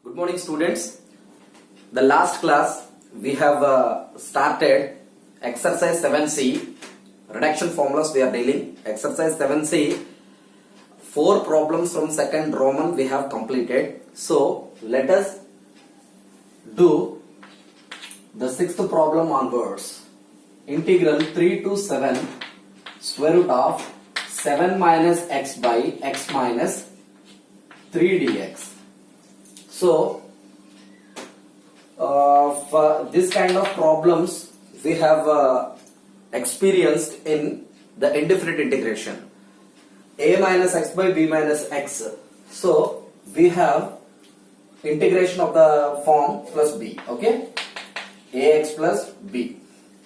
Good morning, students. The last class we have started exercise 7C, reduction formulas we are dealing. Exercise 7C, 4 problems from second Roman we have completed. So let us do the 6th problem onwards. Integral 3 to 7 square root of 7 minus x by x minus 3 dx. So, for this kind of problems we have experienced in the indefinite integration. A minus x by b minus x. So, we have integration of the form plus b. Okay? Ax plus b.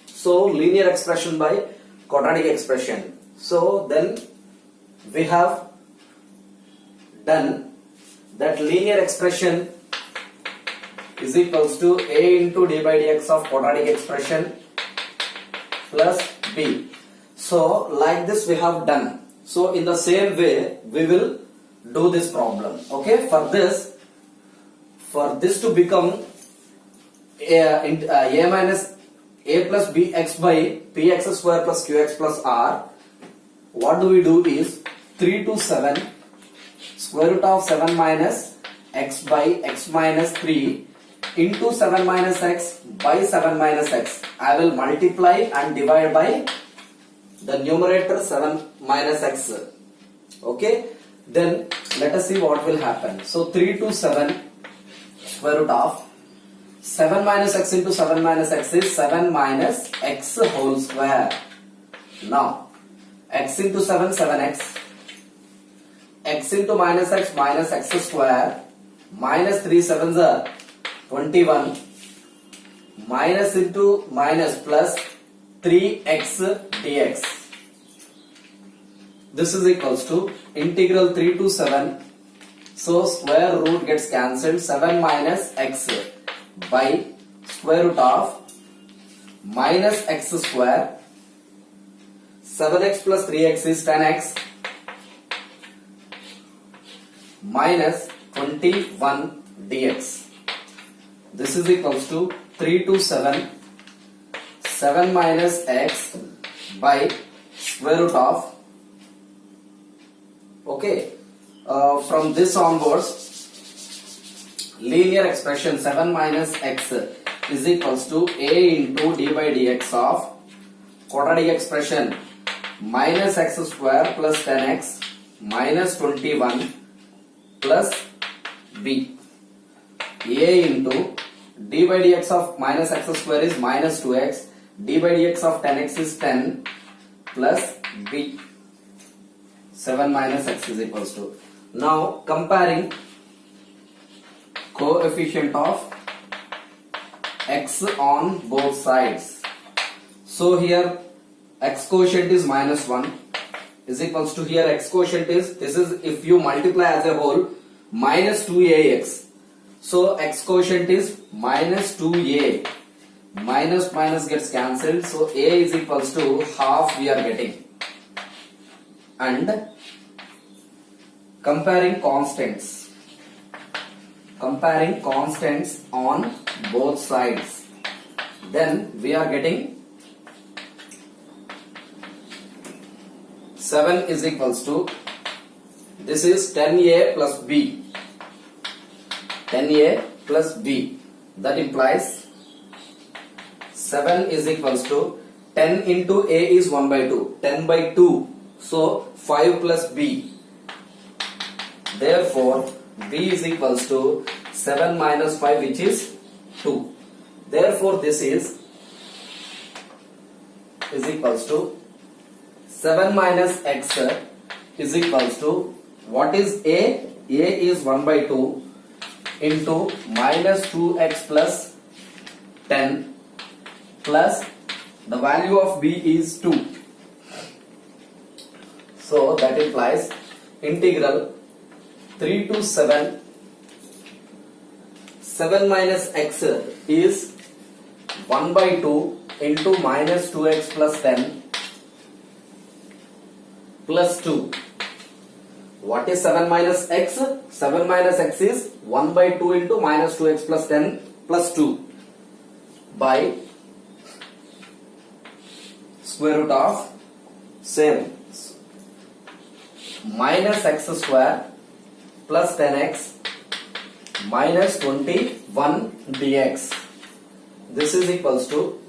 So, linear expression by quadratic expression. So, then we have done that linear expression is equals to a into d by dx of quadratic expression plus b. So like this we have done. So in the same way we will do this problem. Okay, for this to become a minus a plus bx by px square plus qx plus r, what do we do is 3 to 7 square root of 7 minus x by x minus 3 into 7 minus x by 7 minus x. I will multiply and divide by the numerator 7 minus x. Okay, then let us see what will happen. So 3 to 7 square root of 7 minus x into 7 minus x is 7 minus x whole square. Now x into 7, 7x, x into minus x square, minus 3 7s are 21, minus into minus plus 3x dx. This is equals to integral 3 to 7. So square root gets cancelled. 7 minus x by square root of minus x square. 7x plus 3x is 10x minus 21 dx. This is equals to 3 to 7, 7 minus x by square root of, okay, from this onwards, linear expression 7 minus x is equals to a into d by dx of quadratic expression minus x square plus 10x minus 21 plus b. A into d by dx of minus x square is minus 2x, d by dx of 10x is 10 plus b. 7 minus x is equals to. Now comparing coefficient of x on both sides. So here x quotient is minus 1 is equals to, here x quotient is, this is if you multiply as a whole, minus 2ax. So x quotient is minus 2a. Minus minus gets cancelled. So a is equals to half we are getting. And comparing constants. Comparing constants on both sides. Then we are getting 7 is equals to, this is 10a plus b. 10a plus b, that implies 7 is equals to 10 into a is 1 by 2, 10 by 2, so 5 plus b. Therefore b is equals to 7 minus 5, which is 2. Therefore this is equals to 7 minus x is equals to, what is a? A is 1 by 2 into minus 2x plus 10 plus the value of b is 2. So that implies integral 3 to 7, 7 minus x is 1 by 2 into minus 2x plus 10 plus 2. What is 7 minus x? 7 minus x is 1 by 2 into minus 2x plus 10 plus 2 by square root of same minus x square plus 10x minus 21 dx. This is equals to,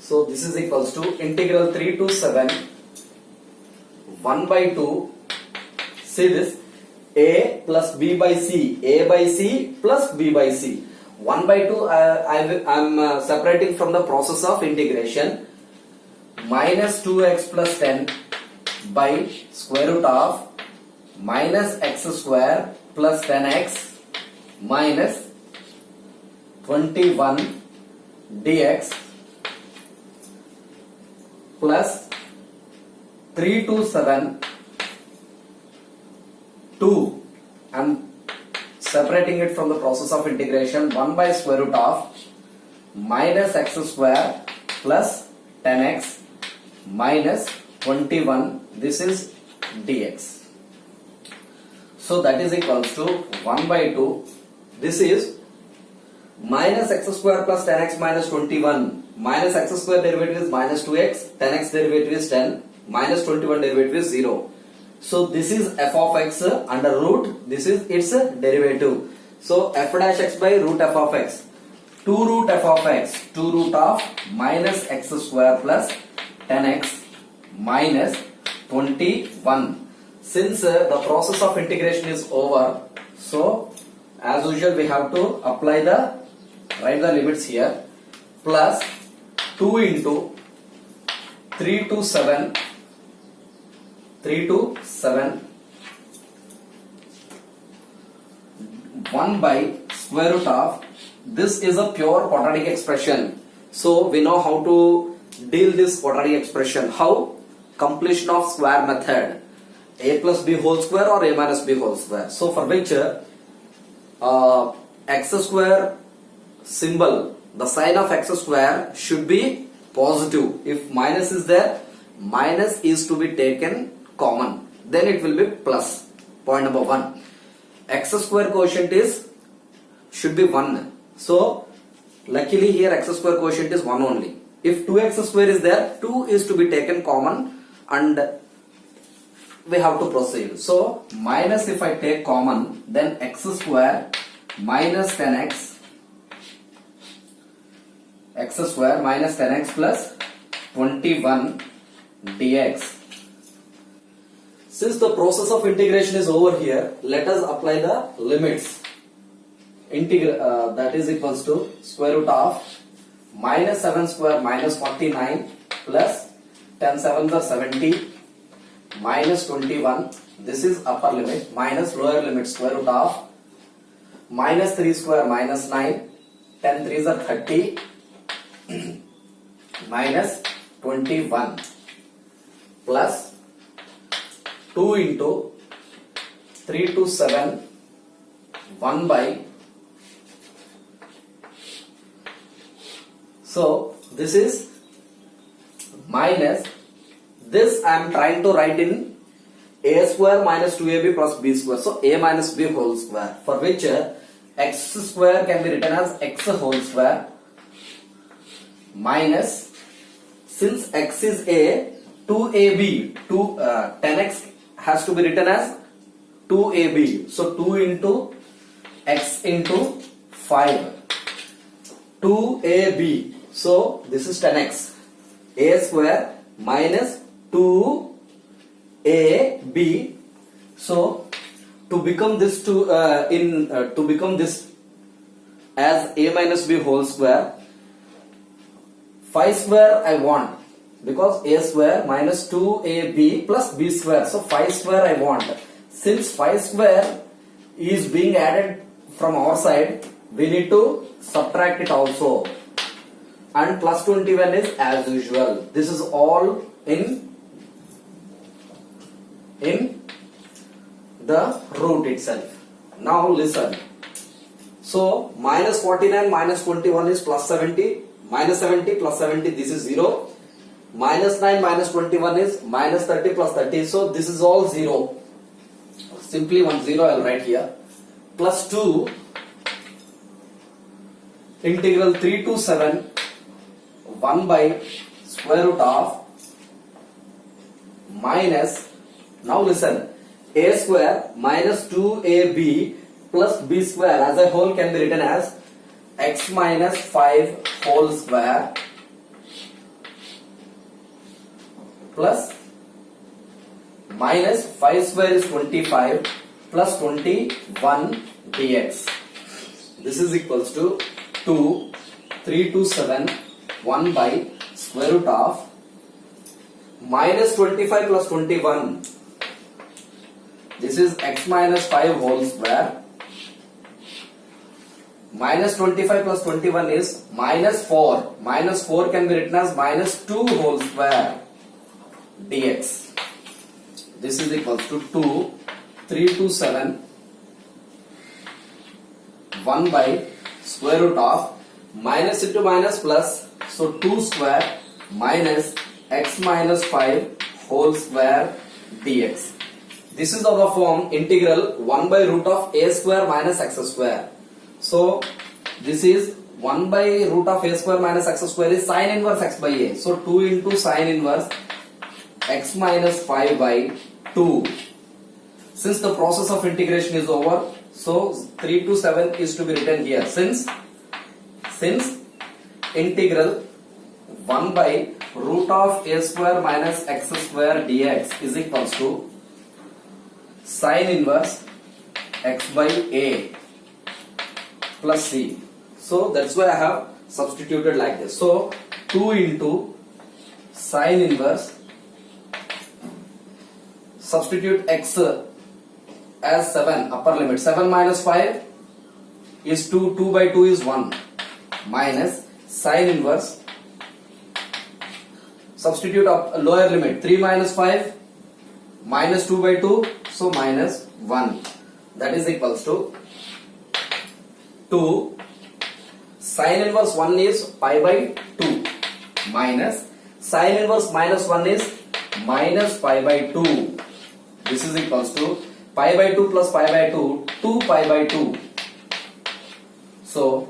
so this is equals to integral 3 to 7 1 by 2, see this, a plus b by c, a by c plus b by c. 1 by 2 I am separating from the process of integration, minus 2x plus 10 by square root of minus x square plus 10x minus 21 dx plus 3 to 7 2. I am separating it from the process of integration, 1 by square root of minus x square plus 10x minus 21, this is dx. So that is equals to 1 by 2, this is minus x square plus 10x minus 21, minus x square derivative is minus 2x, 10x derivative is 10, minus 21 derivative is 0. So this is f of x under root, this is its derivative. So f dash x by root f of x, 2 root f of x, 2 root of minus x square plus 10x minus 21. Since the process of integration is over, so as usual we have to write the limits here, plus 2 into 3 to 7 1 by square root of, this is a pure quadratic expression. So we know how to deal this quadratic expression. How? Completion of square method, a plus b whole square or a minus b whole square. So for which x square symbol, the sign of x square should be positive. If minus is there, minus is to be taken common, then it will be plus. Point number 1. X square quotient should be 1. So luckily here x square quotient is 1 only. If 2x square is there, 2 is to be taken common and we have to proceed. So minus, if I take common, then x square minus 10x, x square minus 10x plus 21 dx. Since the process of integration is over here, let us apply the limits. That is equals to square root of minus 7 square minus 49 plus 10 7s are 70 minus 21. This is upper limit, minus lower limit square root of minus 3 square minus 9, 10 3s are 30 minus 21 plus 2 into 3 to 7 1 by, so this is minus, this I am trying to write in a square minus 2ab plus b square, so a minus b whole square, for which x square can be written as x whole square minus, since x is a, 2ab, 10x has to be written as 2ab, so 2 into x into 5, 2ab, so this is 10x, a square minus 2ab, so to become this to become this as a minus b whole square, 5 square I want, because a square minus 2ab plus b square, so 5 square I want. Since 5 square is being added from our side, we need to subtract it also, and plus 21 is as usual. This is all in the root itself. Now listen, so minus 49 minus 21 is plus 70, minus 70 plus 70, this is 0, minus 9 minus 21 is minus 30 plus 30. So this is all 0. Simply 1 0 I'll write here. Plus 2 integral 3 to 7 1 by square root of minus, now listen, a square minus 2ab plus b square as a whole can be written as x minus 5 whole square plus minus 5 square is 25 plus 21 dx. This is equals to 2, 3 to 7, 1 by square root of minus 25 plus 21. This is x minus 5 whole square. Minus 25 plus 21 is minus 4. Minus 4 can be written as minus 2 whole square dx. This is equals to 2, 3 to 7, 1 by square root of minus into minus plus, so 2 square minus x minus 5 whole square dx. This is of the form integral 1 by root of a square minus x square. So this is 1 by root of a square minus x square is sin inverse x by a. So 2 into sin inverse x minus 5 by 2. Since the process of integration is over, so 3 to 7 is to be written here. Since integral 1 by root of a square minus x square dx is equals to sin inverse x by a plus c. So that's why I have substituted like this. So 2 into sin inverse, substitute x as 7 upper limit, 7 minus 5 is 2, 2 by 2 is 1 minus sin inverse, substitute up lower limit, 3 minus 5 minus 2 by 2, so minus 1, that is equals to 2 sin inverse 1 is pi by 2 minus sin inverse minus 1 is minus pi by 2. This is equals to pi by 2 plus pi by 2, 2 pi by 2. So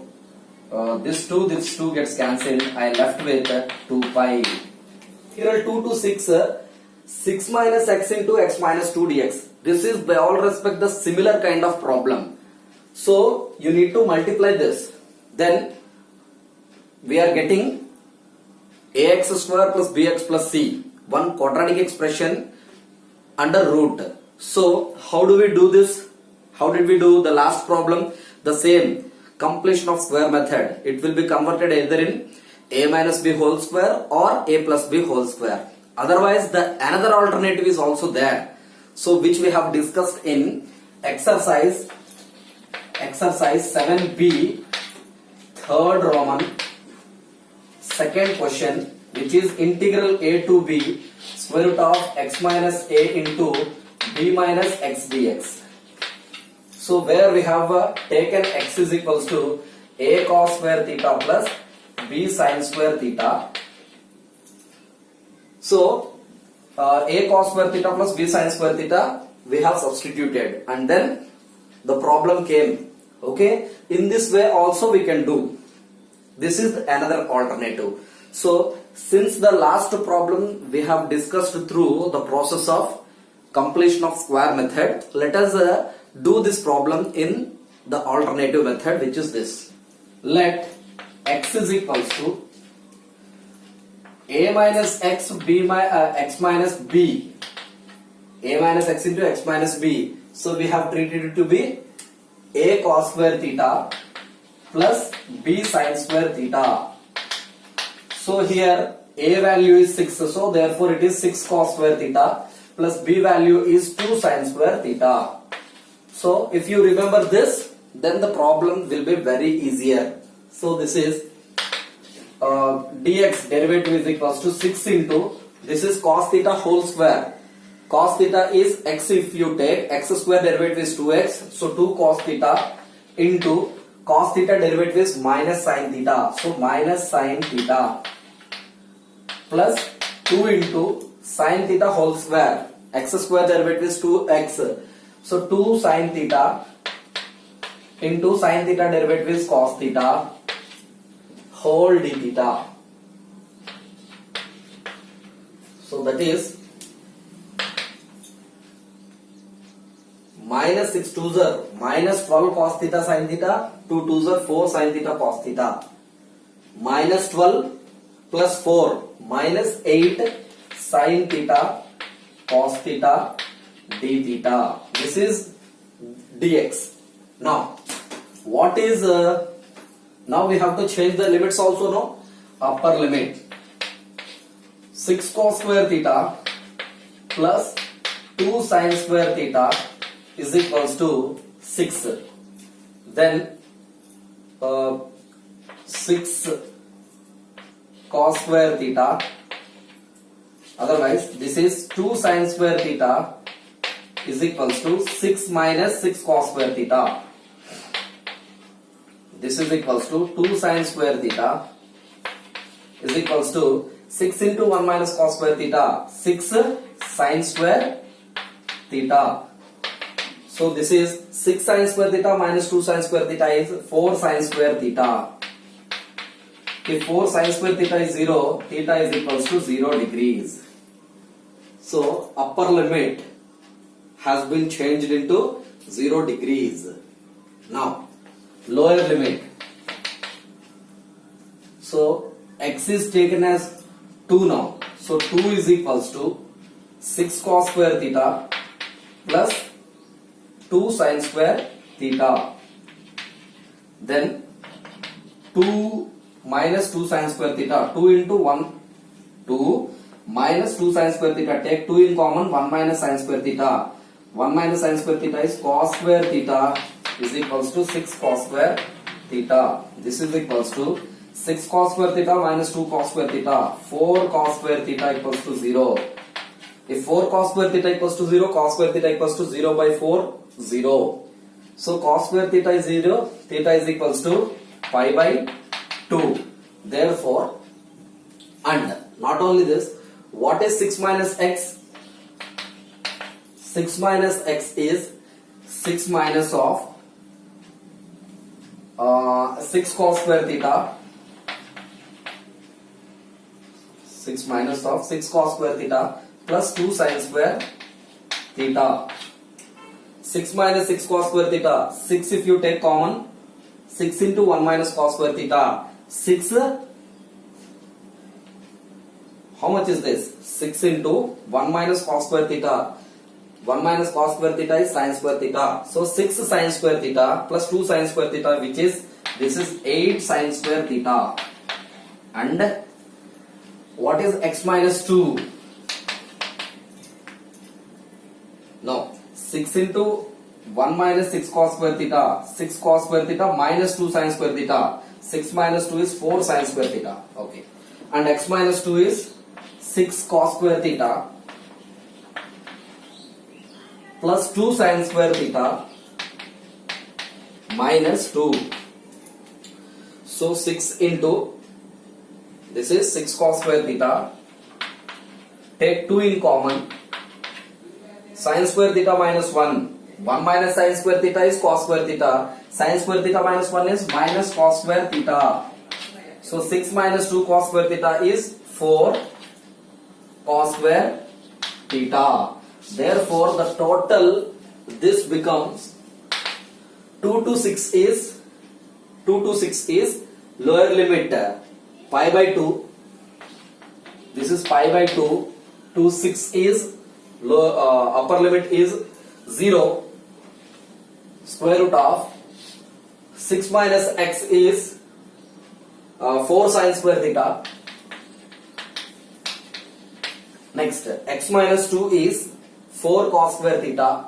this 2 gets cancelled. I left with 2 pi. Integral 2 to 6, 6 minus x into x minus 2 dx. This is by all respect the similar kind of problem. So you need to multiply this. Then we are getting ax square plus bx plus c, one quadratic expression under root. So how do we do this? How did we do the last problem? The same, completion of square method. It will be converted either in a minus b whole square or a plus b whole square. Otherwise the another alternative is also there. So which we have discussed in exercise 7b, third Roman, second question, which is integral a to b square root of x minus a into b minus x dx. So where we have taken x is equals to a cos square theta plus b sin square theta. So a cos square theta plus b sin square theta we have substituted, and then the problem came. Okay, in this way also we can do. This is another alternative. So since the last problem we have discussed through the process of completion of square method, let us do this problem in the alternative method, which is this. Let x is equals to a minus x b x minus b, a minus x into x minus b. So we have treated it to be a cos square theta plus b sin square theta. So here a value is 6, so therefore it is 6 cos square theta plus b value is 2 sin square theta. So if you remember this, then the problem will be very easier. So this is dx derivative is equals to 6 into, this is cos theta whole square. Cos theta is x, if you take x square derivative is 2x, so 2 cos theta into cos theta derivative is minus sin theta, so minus sin theta plus 2 into sin theta whole square. X square derivative is 2x. So 2 sin theta into sin theta derivative is cos theta whole d theta. So that is minus 6 2s are minus 12 cos theta sin theta, 2 2s are 4 sin theta cos theta, minus 12 plus 4 minus 8 sin theta cos theta d theta. This is dx. Now what is now we have to change the limits also. No, upper limit 6 cos square theta plus 2 sin square theta is equals to 6. Then 6 cos square theta, otherwise this is 2 sin square theta is equals to 6 minus 6 cos square theta. This is equals to 2 sin square theta is equals to 6 into 1 minus cos square theta, 6 sin square theta. So this is 6 sin square theta minus 2 sin square theta is 4 sin square theta. If 4 sin square theta is 0, theta is equals to 0 degrees. So upper limit has been changed into 0 degrees. Now lower limit. So x is taken as 2 now. So 2 is equals to 6 cos square theta plus 2 sin square theta. Then 2 minus 2 sin square theta. 2 into 1 2 minus 2 sin square theta. Take 2 in common. 1 minus sin square theta. 1 minus sin square theta is cos square theta is equals to 6 cos square theta. This is equals to 6 cos square theta minus 2 cos square theta. 4 cos square theta equals to 0. If 4 cos square theta equals to 0, cos square theta equals to 0 by 4, 0. So cos square theta is 0, theta is equals to pi by 2. Therefore, and not only this, what is 6 minus x? 6 minus x is 6 minus of 6 cos square theta. 6 minus of 6 cos square theta plus 2 sin square theta. 6 minus 6 cos square theta. 6 if you take common. 6 into 1 minus cos square theta. 6. How much is this? 6 into 1 minus cos square theta. 1 minus cos square theta is sin square theta. So 6 sin square theta plus 2 sin square theta, which is, this is 8 sin square theta. And what is x minus 2? No, 6 into 1 minus 6 cos square theta. 6 cos square theta minus 2 sin square theta. 6 minus 2 is 4 sin square theta. Okay. And x minus 2 is 6 cos square theta plus 2 sin square theta minus 2. So 6 into, this is 6 cos square theta. Take 2 in common. Sin square theta minus 1. 1 minus sin square theta is cos square theta. Sin square theta minus 1 is minus cos square theta. So 6 minus 2 cos square theta is 4 cos square theta. Therefore, the total, this becomes 2 to 6 is lower limit pi by 2. This is pi by 2 to 6 is upper limit is 0. Square root of 6 minus x is 4 sin square theta. Next, x minus 2 is 4 cos square theta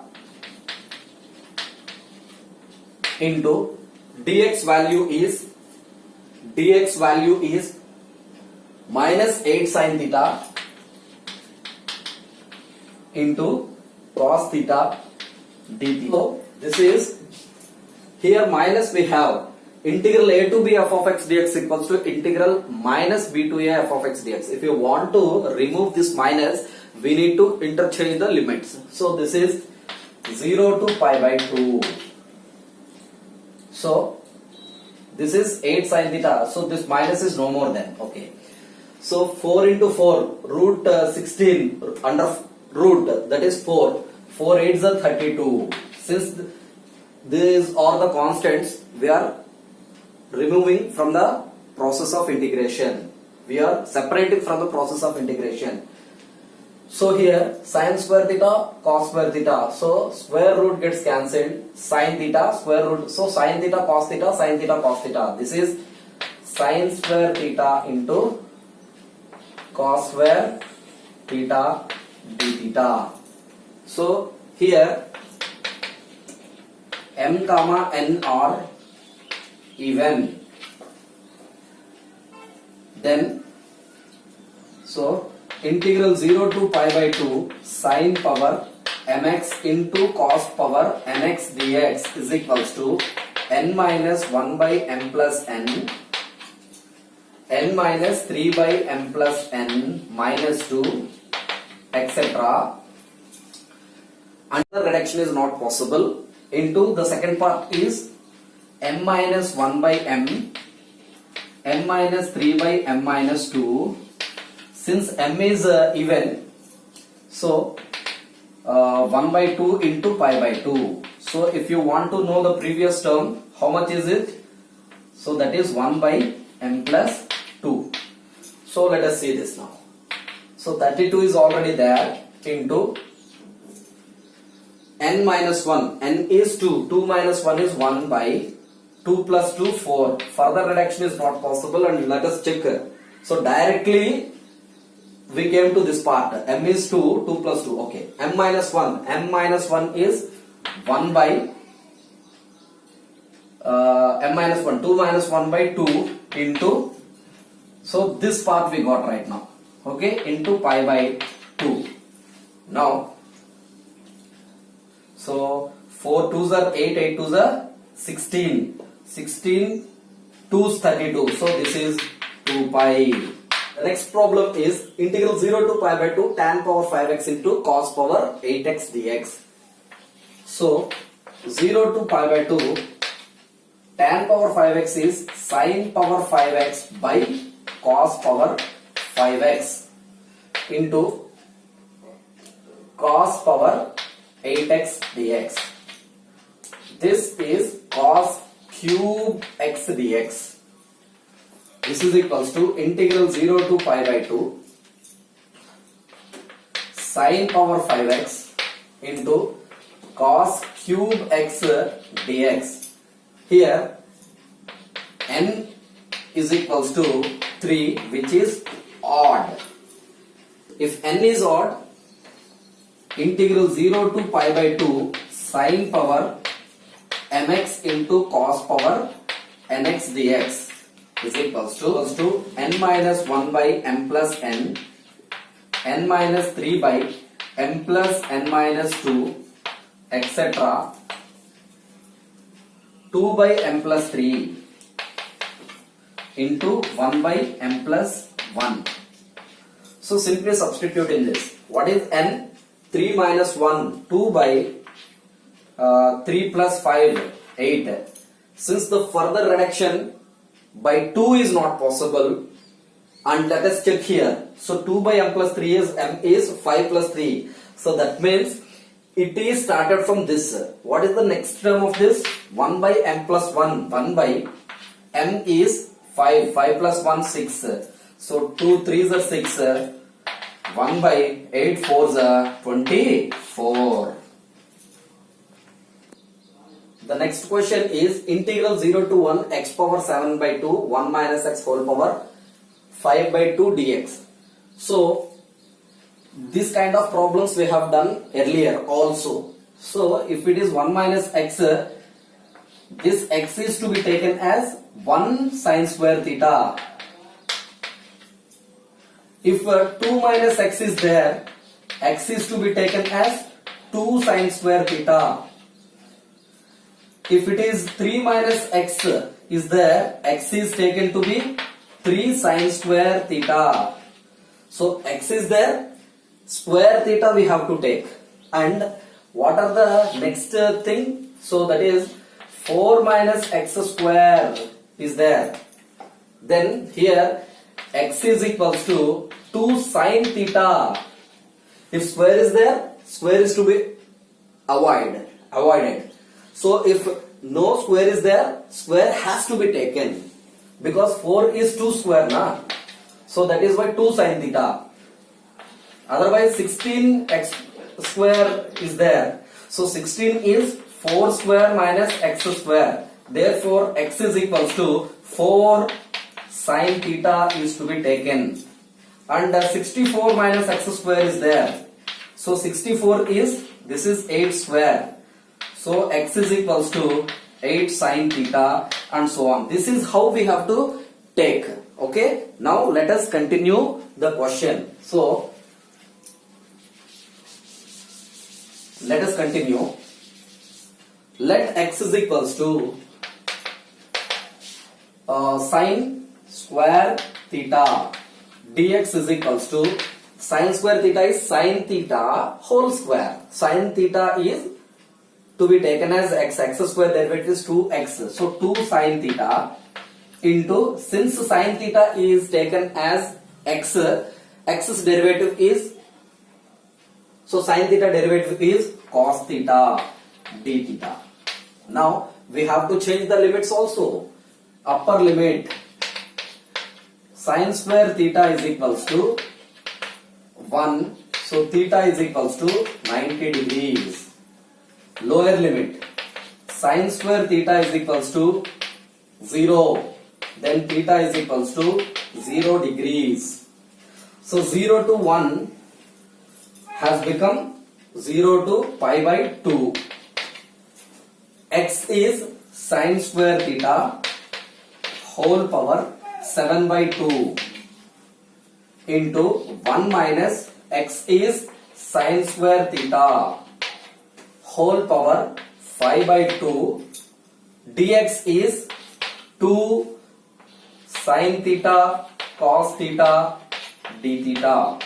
into dx value is minus 8 sin theta into cos theta dt. So this is, here minus we have, integral a to b f of x dx equals to integral minus b to a f of x dx. If you want to remove this minus, we need to interchange the limits. So this is 0 to pi by 2. So this is 8 sin theta. So this minus is no more than. Okay. So 4 into 4 root 16 under root, that is 4. 4 8s are 32. Since these are the constants, we are removing from the process of integration. We are separating from the process of integration. So here sin square theta, cos square theta. So square root gets cancelled. Sin theta, square root. So sin theta, cos theta, sin theta, cos theta. This is sin square theta into cos square theta d theta. So here m comma n are even. Then so integral 0 to pi by 2 sin power mx into cos power nx dx is equals to n minus 1 by m plus n minus 3 by m plus n minus 2 etc. Another reduction is not possible. Into the second part is m minus 1 by m minus 3 by m minus 2. Since m is even, so 1 by 2 into pi by 2. So if you want to know the previous term, how much is it? So that is 1 by m plus 2. So let us see this now. So 32 is already there into n minus 1. N is 2. 2 minus 1 is 1 by 2 plus 2 4. Further reduction is not possible, and let us check. So directly we came to this part. M is 2, 2 plus 2. Okay. M minus 1. M minus 1 is 1 by m minus 1. 2 minus 1 by 2 into. So this part we got right now. Okay. Into pi by 2. Now. So 4 2s are 8, 8 2s are 16. 16 2s 32. So this is 2 pi. The next problem is integral 0 to pi by 2 tan power 5x into cos power 8x dx. So 0 to pi by 2 tan power 5x is sin power 5x by cos power 5x into cos power 8x dx. This is cos cube x dx. This is equals to integral 0 to pi by 2 sin power 5x into cos cube x dx. Here n is equals to 3, which is odd. If n is odd, integral 0 to pi by 2 sin power mx into cos power nx dx is equals to n minus 1 by m plus n minus 3 by m plus n minus 2 etc. 2 by m plus 3 into 1 by m plus 1. So simply substitute in this. What is n? 3 minus 1, 2 by 3 plus 5, 8. Since the further reduction by 2 is not possible, and let us check here. So 2 by m plus 3 is m is 5 plus 3. So that means it is started from this. What is the next term of this? 1 by m plus 1. 1 by m is 5. 5 plus 1 6. So 2 3s are 6. 1 by 8 4s are 24. The next question is integral 0 to 1 x power 7 by 2 1 minus x whole power 5 by 2 dx. So this kind of problems we have done earlier also. So if it is 1 minus x, this x is to be taken as 1 sin square theta. If 2 minus x is there, x is to be taken as 2 sin square theta. If it is 3 minus x, is there, x is taken to be 3 sine square theta. So x is there, square theta we have to take. And what are the next thing? So that is 4 minus x square is there. Then here x is equals to 2 sine theta. If square is there, square is to be avoided. So if no square is there, square has to be taken, because 4 is 2 square na. So that is why 2 sine theta. Otherwise 16x square is there. So 16 is 4 square minus x square. Therefore x is equals to 4 sine theta is to be taken. And 64 minus x square is there. So 64 is, this is 8 square. So x is equals to 8 sine theta and so on. This is how we have to take. Okay. Now let us continue the question. So let us continue. Let x is equals to sine square theta. Dx is equals to sine square theta is sine theta whole square. Sine theta is to be taken as x square derivative is 2x. So 2 sine theta into, since sine theta is taken as x's derivative is, so sine theta derivative is cos theta d theta. Now we have to change the limits also. Upper limit sine square theta is equals to 1. So theta is equals to 90 degrees. Lower limit sine square theta is equals to 0. Then theta is equals to 0 degrees. So 0 to 1 has become 0 to pi by 2. X is sine square theta whole power 7 by 2 into 1 minus x is sine square theta whole power 5 by 2. Dx is 2 sine theta cos theta d theta.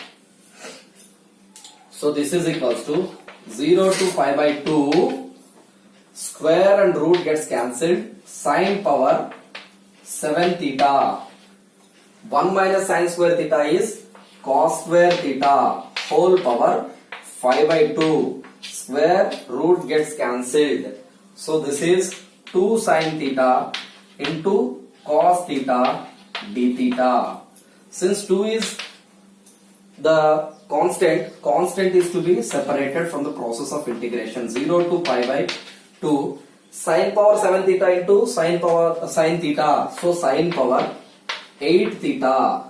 So this is equals to 0 to pi by 2, square and root gets cancelled, sine power 7 theta. 1 minus sine square theta is cos square theta whole power 5 by 2, square root gets cancelled. So this is 2 sine theta into cos theta d theta. Since 2 is the constant is to be separated from the process of integration. 0 to pi by 2, sine power 7 theta into sine theta. So sine power 8 theta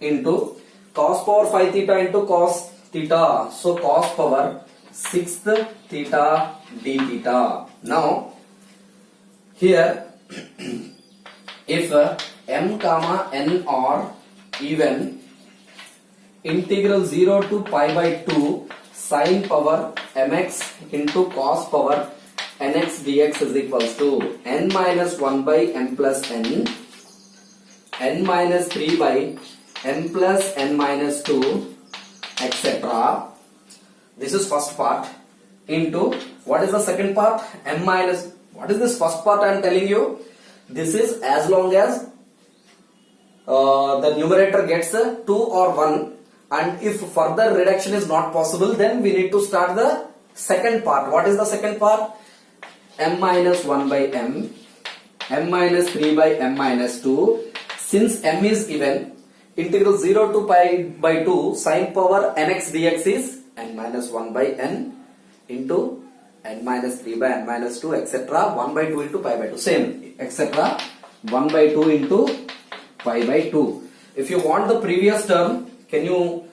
into cos power 5 theta into cos theta. So cos power 6 theta d theta. Now here if m comma n are even, integral 0 to pi by 2 sine power mx into cos power nx dx is equals to n minus 1 by m plus n minus 3 by m plus n minus 2 etc. This is first part into, what is the second part? M minus, what is this first part I am telling you? This is as long as the numerator gets 2 or 1, and if further reduction is not possible, then we need to start the second part. What is the second part? M minus 1 by m minus 3 by m minus 2. Since m is even, integral 0 to pi by 2 sine power nx dx is n minus 1 by n into n minus 3 by n minus 2 etc. 1 by 2 into pi by 2, same etc. 1 by 2 into pi by 2. If you want the previous term, can you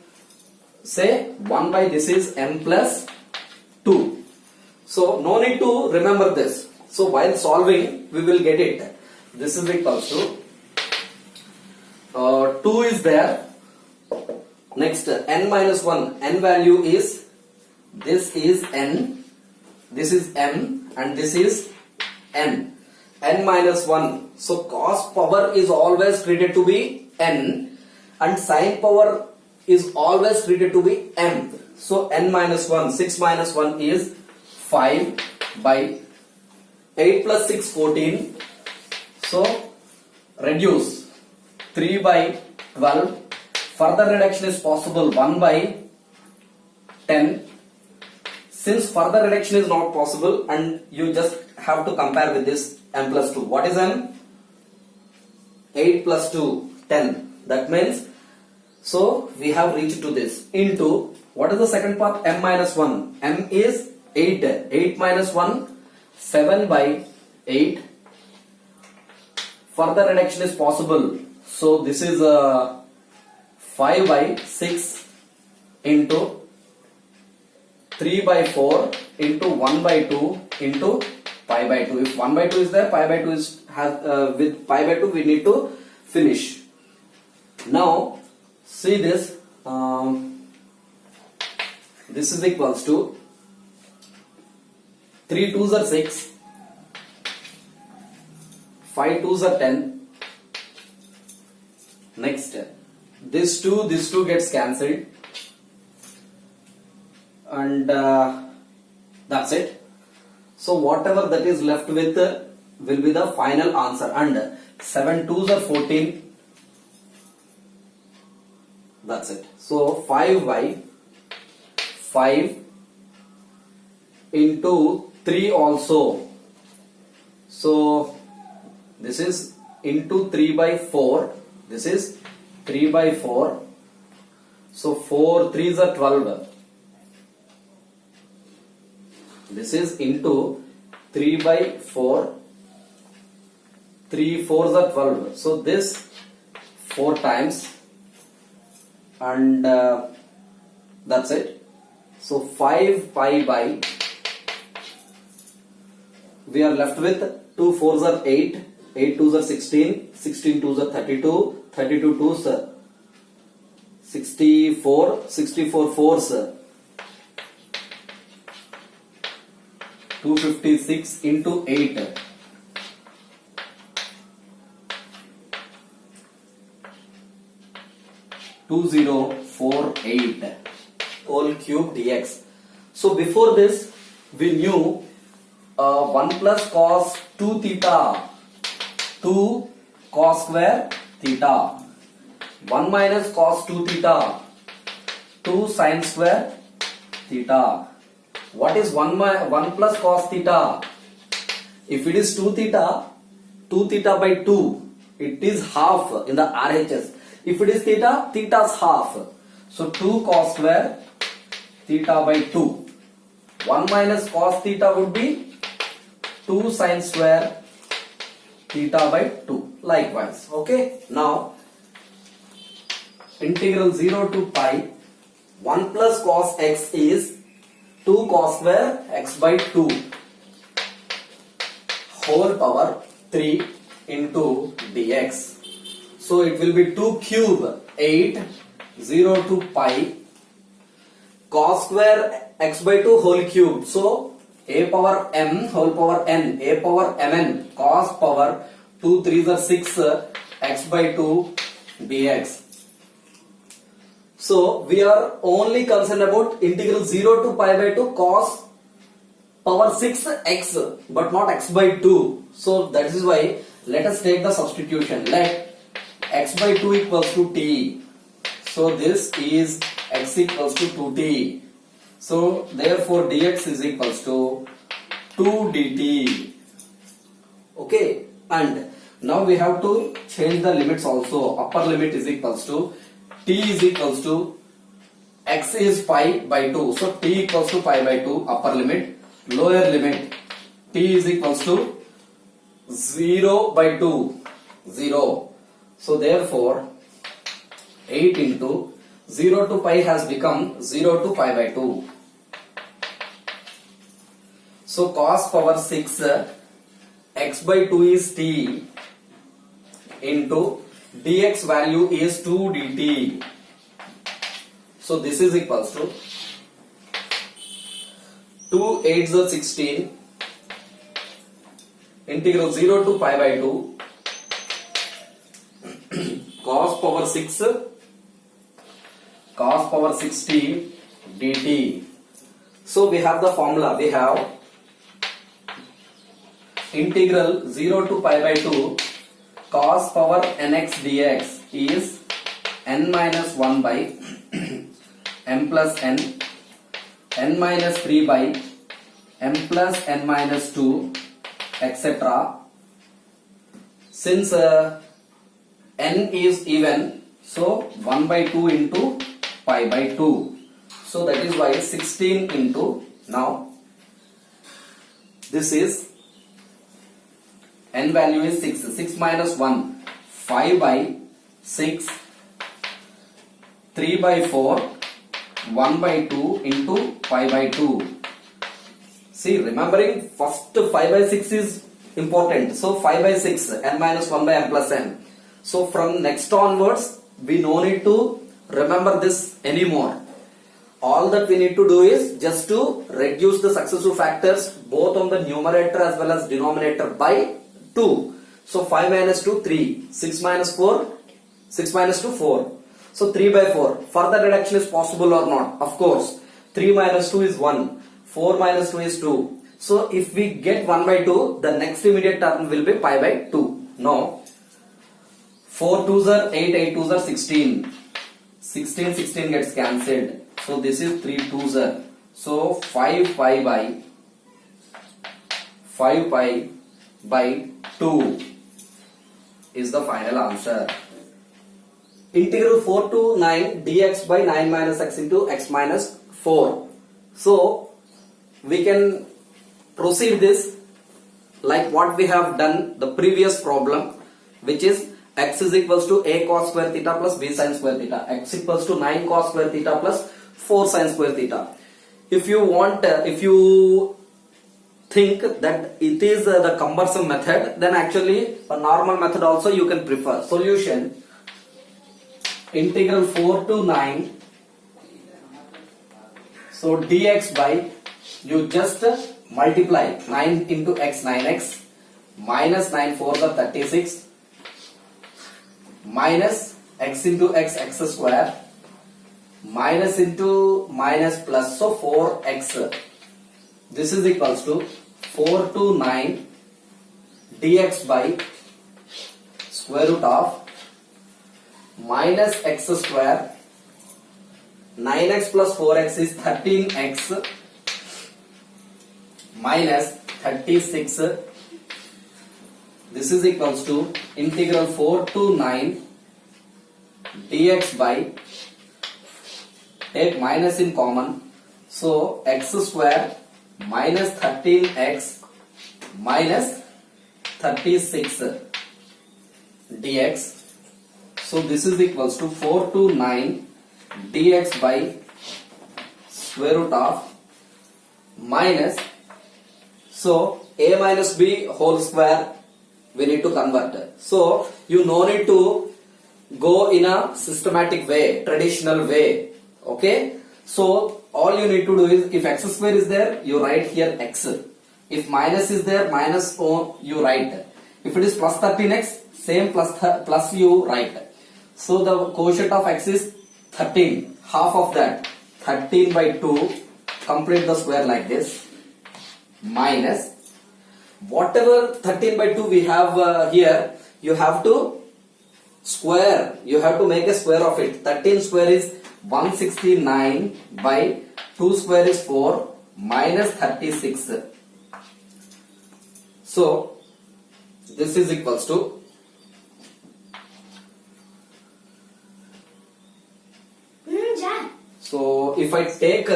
say 1 by this is m plus 2. So no need to remember this. So while solving we will get it. This is equals to 2 is there. Next n minus 1, n value is, this is n, this is m and this is n. n minus 1. So cos power is always treated to be n and sin power is always treated to be m. So n minus 1, 6 minus 1 is 5 by 8 plus 6, 14. So reduce 3 by 12. Further reduction is possible 1 by 10. Since further reduction is not possible and you just have to compare with this m plus 2. What is m? 8 plus 2, 10. That means, so we have reached to this into, what is the second part? M minus 1. M is 8. 8 minus 1, 7 by 8. Further reduction is possible. So this is 5 by 6 into 3 by 4 into 1 by 2 into pi by 2. If 1 by 2 is there, pi by 2 is with pi by 2 we need to finish. Now see this. This is equals to 3 2s are 6, 5 2s are 10. Next, this 2 gets cancelled, and that's it. So whatever that is left with will be the final answer, and 7 2s are 14. That's it. So 5 by 5 into 3 also. So this is into 3 by 4. This is 3 by 4. So 4 3s are 12. This is into 3 by 4. 3 4s are 12. So this 4 times, and that's it. So 5 pi by, we are left with 2 4s are 8, 8 2s are 16, 16 2s are 32, 32 2s are 64, 64 4s 256 into 8. Two 2048 whole cube dx. So before this we knew 1 plus cos 2 theta, 2 cos square theta, 1 minus cos 2 theta, 2 sin square theta. What is 1 plus cos theta? If it is 2 theta by 2, it is half in the RHS. If it is theta, theta is half. So 2 cos square theta by 2. 1 minus cos theta would be 2 sin square theta by 2. Likewise. Okay. Now integral 0 to pi 1 plus cos x is 2 cos square x by 2 whole power 3 into dx. So it will be 2 cube 8 0 to pi cos square x by 2 whole cube. So a power m whole power n, a power mn cos power 2 3s are 6 x by 2 dx. So we are only concerned about integral 0 to pi by 2 cos power 6 x but not x by 2. So that is why let us take the substitution. Let x by 2 equals to t. So this is x equals to 2t. So therefore dx is equals to 2 dt. Okay, and now we have to change the limits also. Upper limit is equals to t is equals to x is pi by 2. So t equals to pi by 2 upper limit. Lower limit t is equals to 0 by 2 0. So therefore 8 into 0 to pi has become 0 to pi by 2. So cos power 6 x by 2 is t into dx value is 2 dt. So this is equals to 2 8s are 16, integral 0 to pi by 2 cos power 6 cos power 16 dt. So we have the formula, we have integral 0 to pi by 2 cos power nx dx is n minus 1 by m plus n minus 3 by m plus n minus 2 etc. Since n is even, so 1 by 2 into pi by 2. So that is why 16 into, now this is n value is 6. 6 minus 1, 5 by 6, 3 by 4, 1 by 2 into pi by 2. See, remembering first 5 by 6 is important. So 5 by 6, n minus 1 by m plus n. So from next onwards, we no need to remember this anymore. All that we need to do is just to reduce the successive factors both on the numerator as well as denominator by 2. So 5 minus 2, 3. 6 minus 4, 6 minus 2, 4. So 3 by 4. Further reduction is possible or not? Of course. 3 minus 2 is 1. 4 minus 2 is 2. So if we get 1 by 2, the next immediate term will be pi by 2. Now, 4 2s are 8, 8 2s are 16. 16, 16 gets cancelled. So this is 3 2s are. So 5 pi by 2 is the final answer. Integral 4 to 9 dx by 9 minus x into x minus 4. So we can proceed this like what we have done the previous problem, which is x is equals to a cos square theta plus b sin square theta. X equals to 9 cos square theta plus 4 sin square theta. If you want, if you think that it is the cumbersome method, then actually a normal method also you can prefer. Solution: integral 4 to 9. So dx by, you just multiply 9 into x, 9x, minus 9 4s are 36, minus x into x, x square, minus into minus plus, so 4x. This is equals to 4 to 9 dx by square root of minus x square, 9x plus 4x is 13x, minus 36. This is equals to integral 4 to 9 dx by, take minus in common, so x square minus 13x minus 36 dx. So this is equals to 4 to 9 dx by square root of minus, so a minus b whole square we need to convert. So you no need to go in a systematic way, traditional way. Okay, so all you need to do is, if x square is there, you write here x. If minus is there, minus you write. If it is plus 13x, same plus you write. So the quotient of x is 13. Half of that, 13 by 2, complete the square like this, minus whatever 13 by 2 we have here, you have to square, you have to make a square of it. 13 square is 169 by 2 square is 4 minus 36. So this is equals to so if I take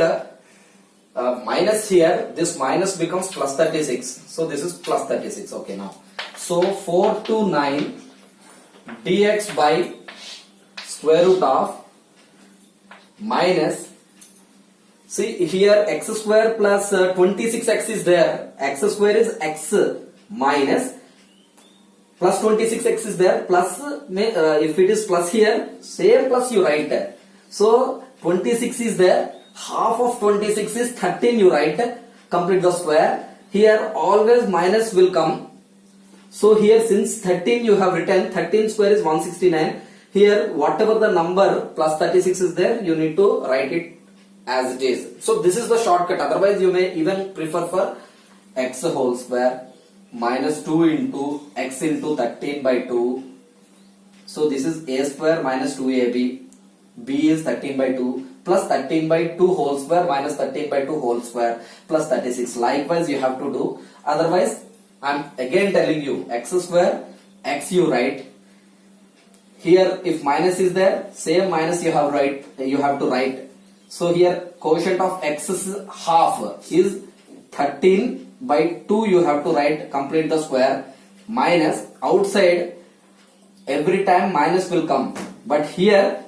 minus here, this minus becomes plus 36. So this is plus 36. Okay, now. So 4 to 9 dx by square root of minus, see here x square plus 26x is there. X square is x minus plus 26x is there. Plus, if it is plus here, same plus you write there. So 26 is there. Half of 26 is 13 you write. Complete the square. Here always minus will come. So here since 13 you have written 13 square is 169. Here whatever the number plus 36 is there, you need to write it as it is. So this is the shortcut. Otherwise you may even prefer for x whole square minus 2 into x into 13 by 2. So this is a square minus 2ab. B is 13 by 2 plus 13 by 2 whole square minus 13 by 2 whole square plus 36. Likewise you have to do. Otherwise I am again telling you x square, x you write. Here if minus is there, same minus you have to write. So here quotient of x is half is 13 by 2 you have to write, complete the square, minus outside every time minus will come. But here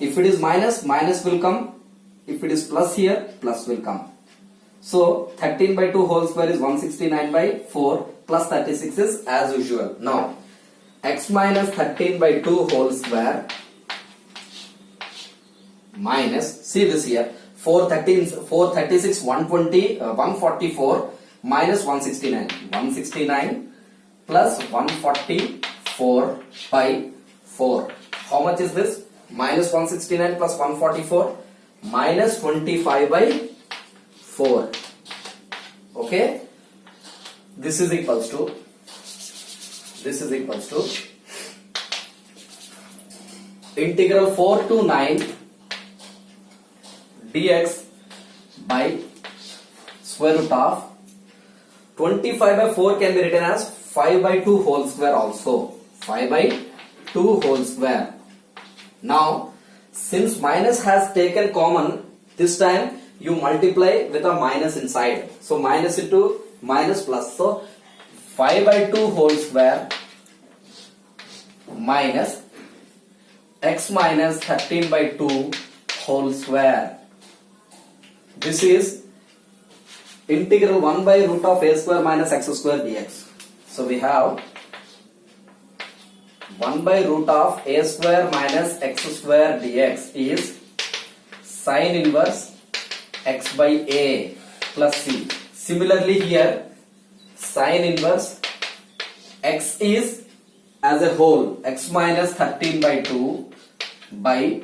if it is minus, minus will come. If it is plus here, plus will come. So 13 by 2 whole square is 169 by 4 plus 36 is as usual. Now x minus 13 by 2 whole square minus, see this here, 436 120 144 minus 169. 169 plus 144 by 4. How much is this? Minus 169 plus 144 minus 25 by 4. Okay, this is equals to integral 4 to 9 dx by square root of 25 by 4 can be written as 5 by 2 whole square also. 5 by 2 whole square. Now since minus has taken common, this time you multiply with a minus inside. So minus into minus plus. So 5 by 2 whole square minus x minus 13 by 2 whole square. This is integral 1 by root of a square minus x square dx. So we have 1 by root of a square minus x square dx is sine inverse x by a plus c. Similarly here sine inverse x is as a whole x minus 13 by 2 by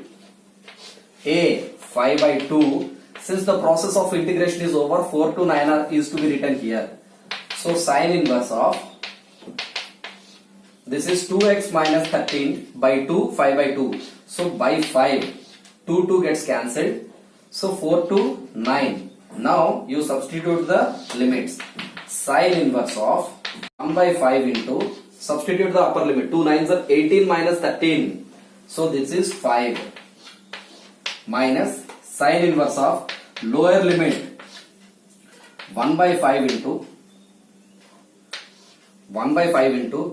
a 5 by 2. Since the process of integration is over, 4 to 9 is to be written here. So sine inverse of this is 2x minus 13 by 2 5 by 2. So by 5 2 gets cancelled. So 4 to 9. Now you substitute the limits. Sine inverse of 1 by 5 into, substitute the upper limit, 2 9s are 18 minus 13. So this is 5 minus sine inverse of lower limit 1 by 5 into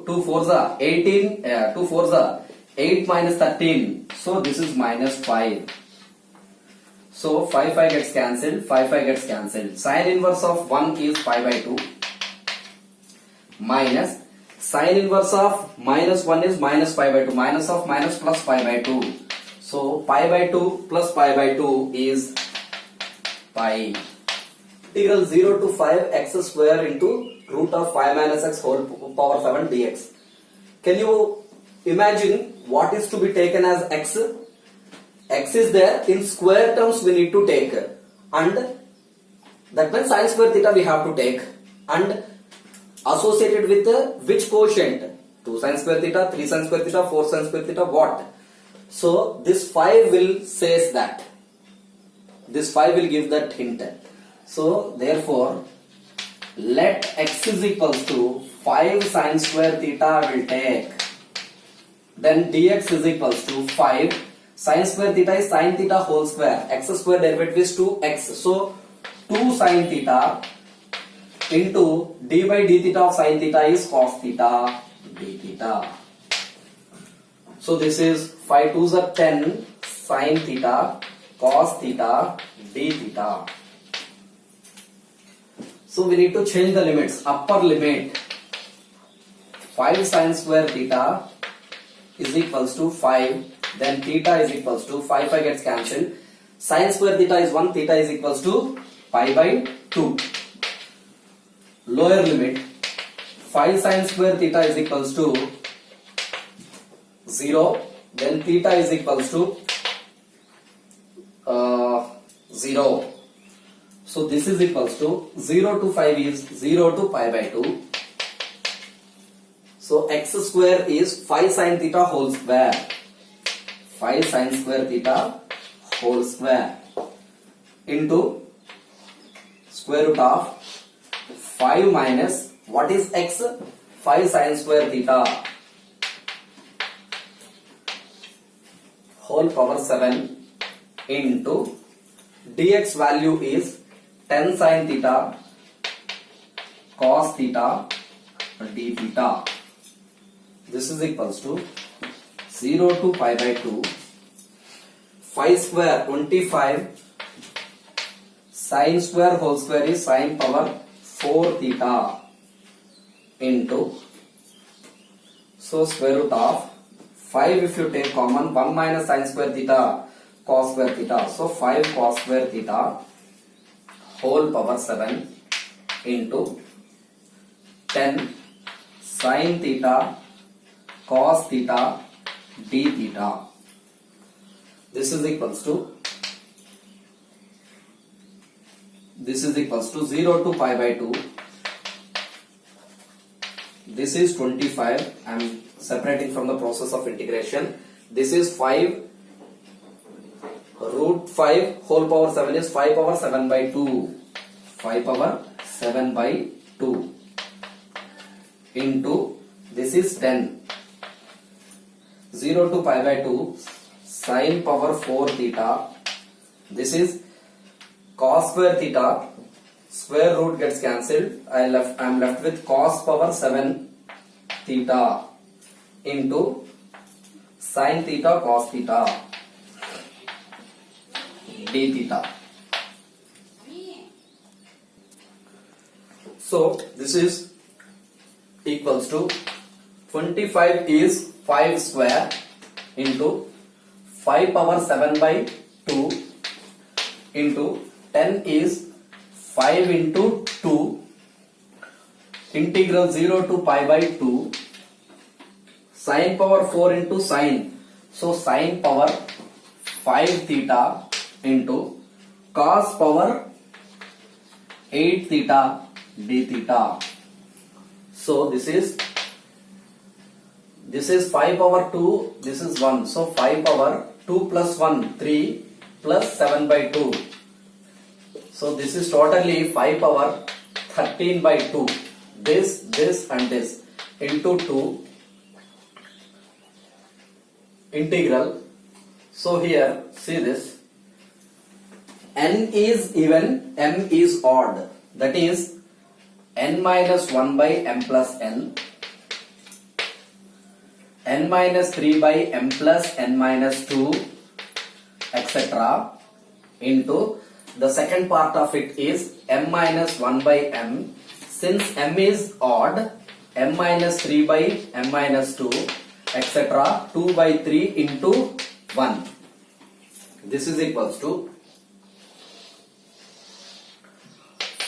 2 4s are 18, 2 4s are 8 minus 13. So this is minus 5. So 5 gets cancelled, 5 gets cancelled. Sine inverse of 1 is 5 by 2 minus sine inverse of minus 1 is minus 5 by 2. Minus of minus plus 5 by 2. So pi by 2 plus pi by 2 is pi. Integral 0 to 5 x square into root of 5 minus x whole power 7 dx. Can you imagine what is to be taken as x? X is there, in square terms we need to take, and that means sin square theta we have to take, and associated with which quotient? 2 sin square theta, 3 sin square theta, 4 sin square theta, what? So this 5 will says that. This 5 will give that hint. So therefore let x is equals to 5 sin square theta will take. Then dx is equals to 5. Sin square theta is sin theta whole square. X square derivative is 2x. So 2 sin theta into d by d theta of sin theta is cos theta d theta. So this is 5 2s are 10 sin theta cos theta d theta. So we need to change the limits. Upper limit 5 sin square theta is equals to 5. Then theta is equals to 5 gets cancelled. Sin square theta is 1. Theta is equals to pi by 2. Lower limit 5 sin square theta is equals to 0, then theta is equals to 0. So this is equals to 0 to 5 is 0 to pi by 2. So x square is 5 sin theta whole square. 5 sin square theta whole square into square root of 5 minus what is x? 5 sin square theta whole power 7 into dx value is 10 sin theta cos theta d theta. This is equals to 0 to pi by 2. 5 square 25 sin square whole square is sin power 4 theta into, so square root of 5 if you take common, 1 minus sin square theta cos square theta, so 5 cos square theta whole power 7 into 10 sin theta cos theta d theta. This is equals to 0 to pi by 2. This is 25. I am separating from the process of integration. This is 5 root 5 whole power 7 is 5 power 7 by 2. 5 power 7 by 2 into, this is 10. 0 to pi by 2 sin power 4 theta. This is cos square theta, square root gets cancelled. I am left with cos power 7 theta into sin theta cos theta d theta. So this is equals to 25 is 5 square into 5 power 7 by 2 into 10 is 5 into 2 integral 0 to pi by 2 sin power 4 into sin, so sin power 5 theta into cos power 8 theta d theta. So this is 5 power 2, this is 1, so 5 power 2 plus 1 3 plus 7 by 2. So this is totally 5 power 13 by 2. This and this into 2 integral. So here see this, n is even, m is odd, that is n minus 1 by m plus n, n minus 3 by m plus n minus 2, etc. into the second part of it is m minus 1 by m. Since m is odd, m minus 3 by m minus 2, etc. 2 by 3 into 1. This is equals to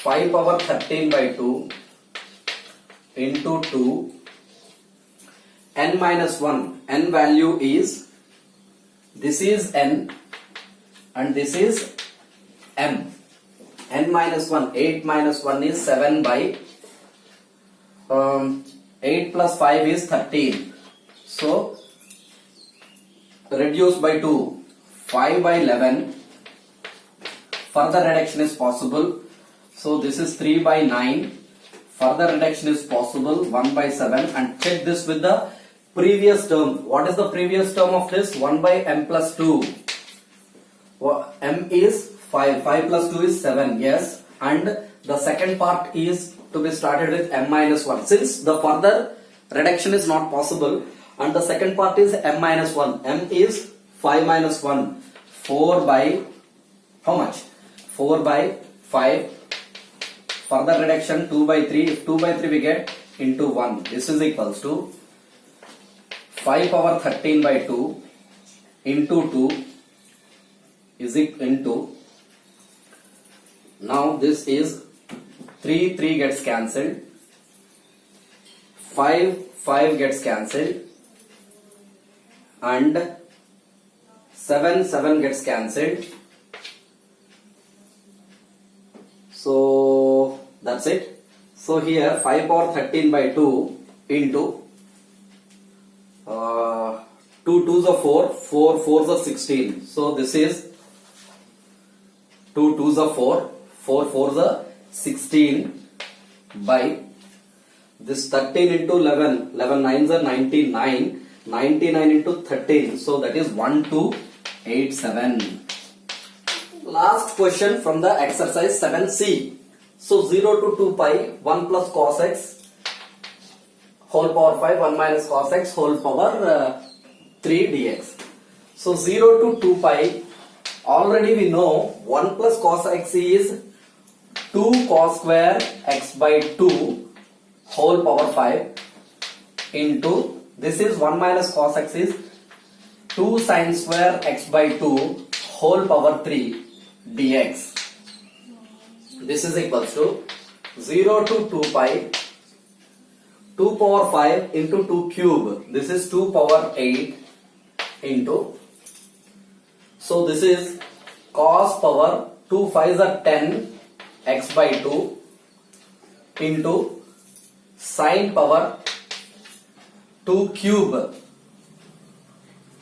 5 power 13 by 2 into 2, n minus 1, n value is, this is n and this is m. N minus 1, 8 minus 1 is 7 by 8 plus 5 is 13. So reduce by 2, 5 by 11. Further reduction is possible. So this is 3 by 9. Further reduction is possible, 1 by 7, and check this with the previous term. What is the previous term of this? 1 by m plus 2. M is 5, 5 plus 2 is 7, yes, and the second part is to be started with m minus 1. Since the further reduction is not possible and the second part is m minus 1, m is 5 minus 1, 4 by, how much? 4 by 5, further reduction 2 by 3, if 2 by 3 we get into 1, this is equals to 5 power 13 by 2 into 2 is into, now this is 3 gets cancelled, 5 gets cancelled and 7 gets cancelled. So that's it. So here 5 power 13 by 2 into 2 2s are 4, 4 4s are 16. So this is 2 2s are 4, 4 4s are 16 by this 13 into 11, 11 9s are 99, 99 into 13. So that is 1287. Last question from the exercise 7C. So 0 to 2 pi 1 plus cos x whole power 5, 1 minus cos x whole power 3 dx. So 0 to 2 pi, already we know 1 plus cos x is 2 cos square x by 2 whole power 5 into, this is 1 minus cos x is 2 sin square x by 2 whole power 3 dx. This is equals to 0 to 2 pi 2 power 5 into 2 cube. This is 2 power 8 into, so this is cos power 2 5s are 10 x by 2 into sin power 2 cube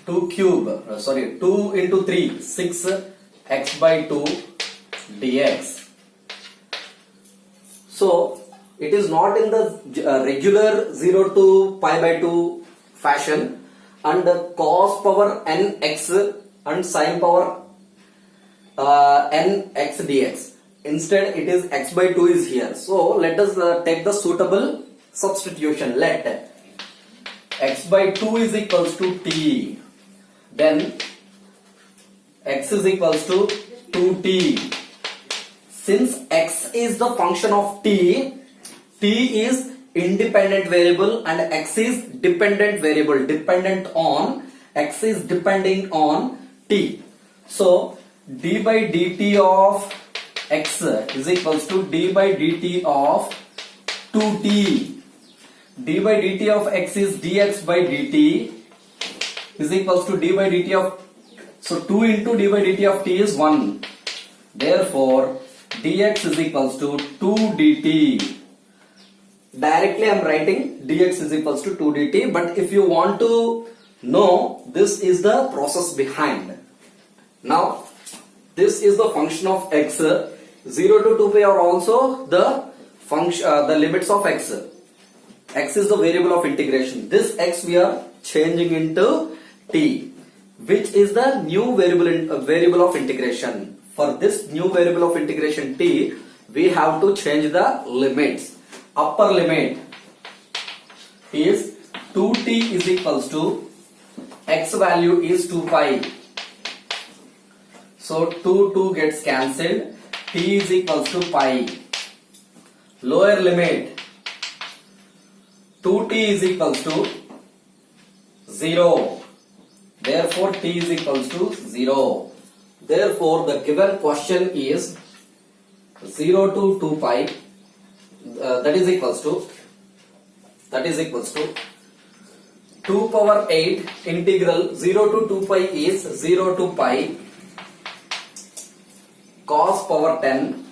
2 into 3 6 x by 2 dx. So it is not in the regular 0 to pi by 2 fashion, and cos power n x and sin power n x dx. Instead it is x by 2 is here. So let us take the suitable substitution. Let x by 2 is equals to t, then x is equals to 2t. Since x is the function of t, t is independent variable and x is dependent variable, x is depending on t. So d by dt of x is equals to d by dt of 2t. d by dt of x is dx by dt is equals to d by dt of, so 2 into d by dt of t is 1. Therefore dx is equals to 2 dt. Directly I am writing dx is equals to 2 dt, but if you want to know, this is the process behind. Now this is the function of x. 0 to 2 pi are also the function, the limits of x. X is the variable of integration. This x we are changing into t, which is the new variable of integration. For this new variable of integration t, we have to change the limits. Upper limit is 2t is equals to, x value is 2 pi. So 2 gets cancelled, t is equals to pi. Lower limit 2t is equals to 0. Therefore t is equals to 0. Therefore the given question is 0 to 2 pi, that is equals to 2 power 8 integral 0 to 2 pi is 0 to pi cos power 10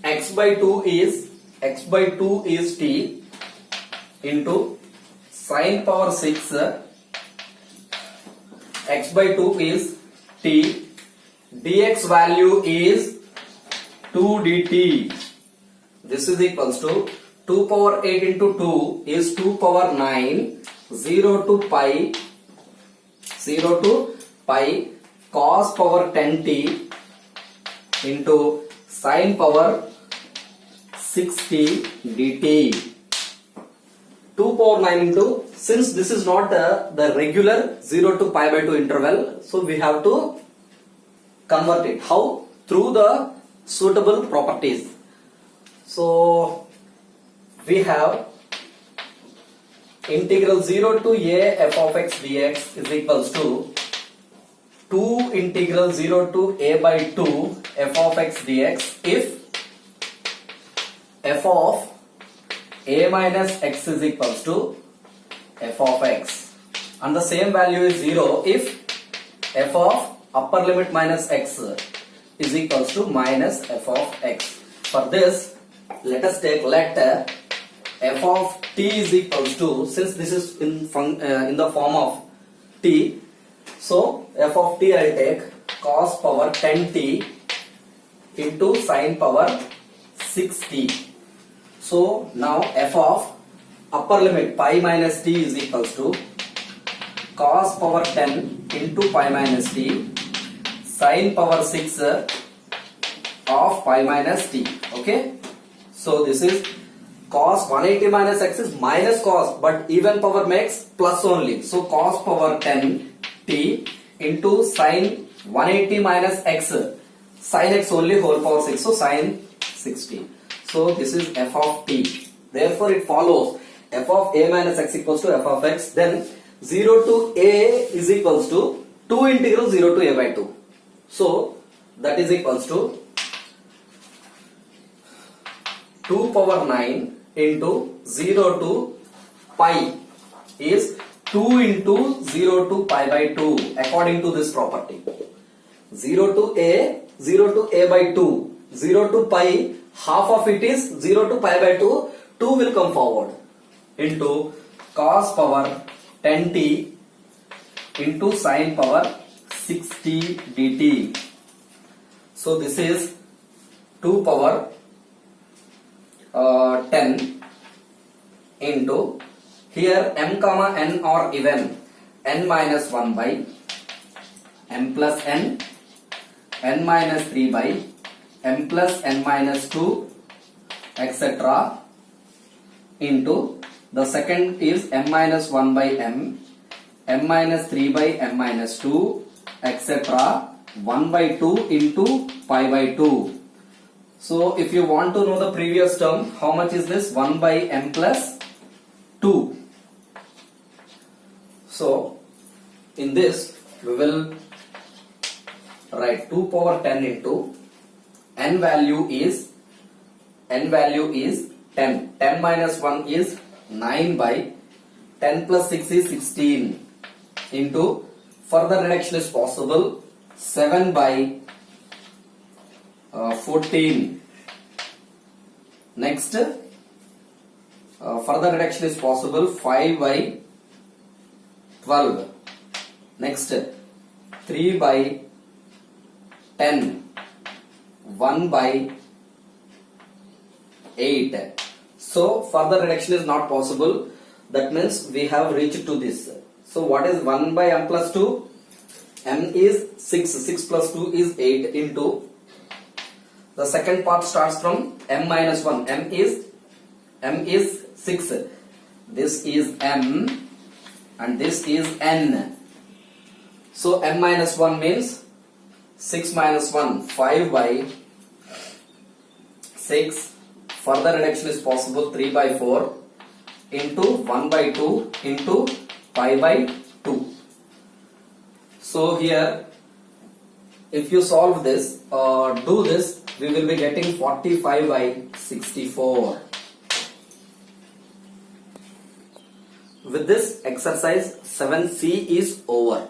x by 2 is t into sin power 6 x by 2 is t, dx value is 2 dt. This is equals to 2 power 8 into 2 is 2 power 9, 0 to pi cos power 10t into sin power 6t dt. 2 power 9 into, since this is not the regular 0 to pi by 2 interval, so we have to convert it. How? Through the suitable properties. So we have integral 0 to a f of x dx is equals to 2 integral 0 to a by 2 f of x dx if f of a minus x is equals to f of x, and the same value is 0 if f of upper limit minus x is equals to minus f of x. For this, let us take let f of t is equals to, since this is in the form of t, so f of t I will take cos power 10t into sin power 6t. So now f of upper limit pi minus t is equals to cos power 10 into pi minus t sin power 6 of pi minus t. Okay, so this is cos 180 minus x is minus cos, but even power makes plus only, so cos power 10 t into sin 180 minus x, sin x only whole power 6, so sin 60. So this is f of t. Therefore it follows f of a minus x equals to f of x. Then 0 to a is equals to 2 integral 0 to a by 2. So that is equals to 2 power 9 into 0 to pi is 2 into 0 to pi by 2 according to this property. 0 to a by 2, 0 to pi, half of it is 0 to pi by 2, 2 will come forward, into cos power 10t into sin power 6t dt. So this is 2 power 10 into, here m comma n are even, n minus 1 by m plus n, n minus 3 by m plus n minus 2, etc. into, the second is m minus 1 by m, m minus 3 by m minus 2, etc. 1 by 2 into pi by 2. So if you want to know the previous term, how much is this? 1 by m plus 2. So in this we will write 2 power 10 into n value is 10. 10 minus 1 is 9 by 10 plus 6 is 16 into, further reduction is possible, 7 by 14. Next, further reduction is possible, 5 by 12. Next, 3 by 10, 1 by 8. So further reduction is not possible. That means we have reached to this. So what is 1 by m plus 2? M is 6. 6 plus 2 is 8 into, the second part starts from m minus 1. M is 6. This is m and this is n. So m minus 1 means 6 minus 1, 5 by 6. Further reduction is possible, 3 by 4 into 1 by 2 into pi by 2. So here, if you solve this or do this, we will be getting 45 by 64. With this, exercise 7C is over.